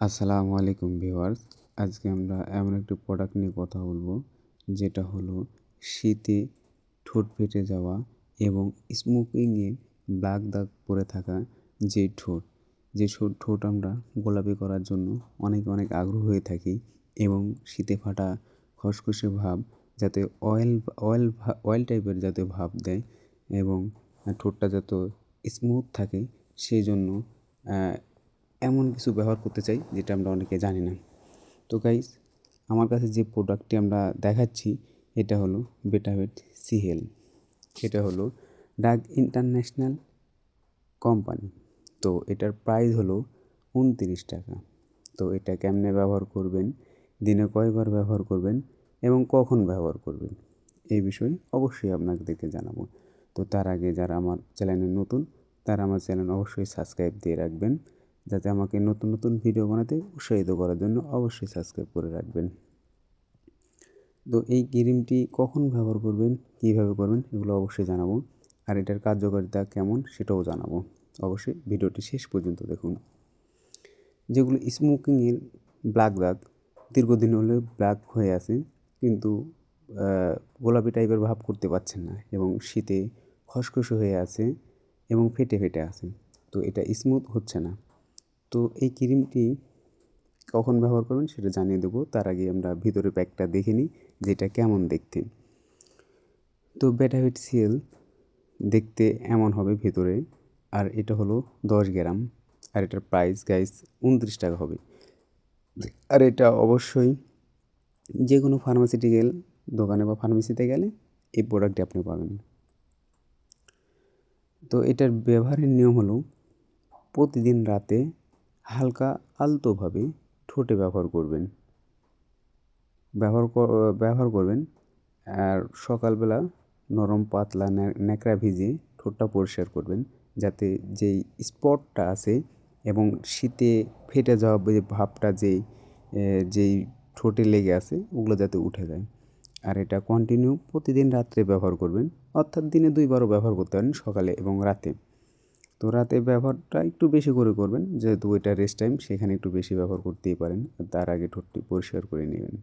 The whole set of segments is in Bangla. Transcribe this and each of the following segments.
আসসালামু আলাইকুম ভিউয়ার্স। আজকে আমরা এমন একটি প্রোডাক্ট নিয়ে কথা বলবো, যেটা হলো শীতে ঠোঁট ফেটে যাওয়া এবং স্মোকিংয়ে ব্ল্যাক দাগ পড়ে থাকা যে ঠোঁট, ঠোঁট আমরা গোলাপি করার জন্য অনেক আগ্রহ হয়ে থাকি এবং শীতে ফাটা খসখসে ভাব যাতে অয়েল টাইপের যাতে ভাব দেয় এবং ঠোঁটটা যত স্মুথ থাকে সেই জন্য এমন কিছু ব্যবহার করতে চাই যেটা আমরা অনেকে জানি না। তো গাইস, আমার কাছে যে প্রোডাক্টটি আমরা দেখাচ্ছি এটা হলো বেটাভেট সিহেল। এটা হলো ডাগ ইন্টারন্যাশনাল কোম্পানি। তো এটার প্রাইস হলো 29 টাকা। তো এটা কেমনে ব্যবহার করবেন, দিনে কয়বার ব্যবহার করবেন এবং কখন ব্যবহার করবেন, এই বিষয়ে অবশ্যই আপনাদেরকে জানাবো। তো তার আগে যারা আমার চ্যানেলে নতুন, তারা আমার চ্যানেল অবশ্যই সাবস্ক্রাইব দিয়ে রাখবেন, যাতে আমাকে নতুন ভিডিও বানাতে উৎসাহিত করার জন্য অবশ্যই সাবস্ক্রাইব করে রাখবেন। তো এই ক্রিমটি কখন ব্যবহার করবেন, কীভাবে করবেন, এগুলো অবশ্যই জানাবো। আর এটার কার্যকারিতা কেমন সেটাও জানাবো। অবশ্যই ভিডিওটি শেষ পর্যন্ত দেখুন। যেগুলো স্মোকিংয়ের ব্ল্যাক দাগ দীর্ঘদিন হলে ব্ল্যাক হয়ে আছে, কিন্তু গোলাপি টাইপের ভাব করতে পারছেন না এবং শীতে খসখসে হয়ে আছে এবং ফেটে আছে, তো এটা স্মুথ হচ্ছে না। তো এই ক্রিমটি কখন ব্যবহার করবেন সেটা জানিয়ে দেবো। তার আগে আমরা ভিতরে প্যাকটা দেখে নিই যে এটা কেমন দেখতে। তো বেটাভিট সিএল দেখতে এমন হবে ভেতরে, আর এটা হলো 10 গ্রাম, আর এটার প্রাইস গাইস 29 টাকা হবে। আর এটা অবশ্যই যে কোনো ফার্মাসিউটিক্যাল দোকানে বা ফার্মেসিতে গেলে এই প্রোডাক্টটি আপনি পাবেন। তো এটার ব্যবহারের নিয়ম হলো প্রতিদিন রাতে হালকা আলতোভাবে ঠোঁটে ব্যবহার করবেন। আর সকালবেলা নরম পাতলা ন্যাকড়া ভিজিয়ে ঠোঁটটা পরিষ্কার করবেন, যাতে যেই স্পটটা আছে এবং শীতে ফেটে যাওয়া যে ভাবটা যেই ঠোঁটে লেগে আছে ওগুলো যাতে উঠে যায়। আর এটা কন্টিনিউ প্রতিদিন রাত্রে ব্যবহার করবেন, অর্থাৎ দিনে 2বারও ব্যবহার করতে পারেন, সকালে এবং রাতে। তো রাতে ব্যবহারটা একটু বেশি করে করবেন, যেহেতু এটা রেস্ট টাইম, সেখানে একটু বেশি ব্যবহার করতেই পারেন। তার আগে ঠোঁটটি পরিষ্কার করে নেবেন।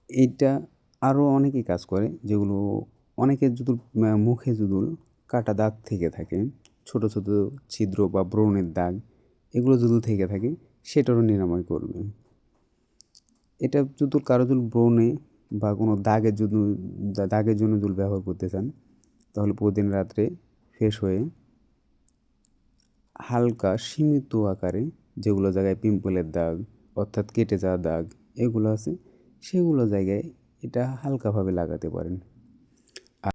এইটা আরও অনেকেই কাজ করে, যেগুলো অনেকের যদি মুখে যদি কাটা দাগ থেকে থাকে, ছোট ছিদ্র বা ব্রণের দাগ, এগুলো যদি থেকে থাকে সেটারও নিরাময় করবে। এটা যদি কারো যদি ব্রণে বা কোনো দাগের জন্য যদি ব্যবহার করতে চান, তাহলে প্রতিদিন রাত্রে ফ্রেশ হয়ে হালকা সীমিত আকারে যেগুলো জায়গায় পিম্পলের দাগ অর্থাৎ কেটে যাওয়া দাগ এগুলো আছে, সেগুলো জায়গায় এটা হালকাভাবে লাগাতে পারেন।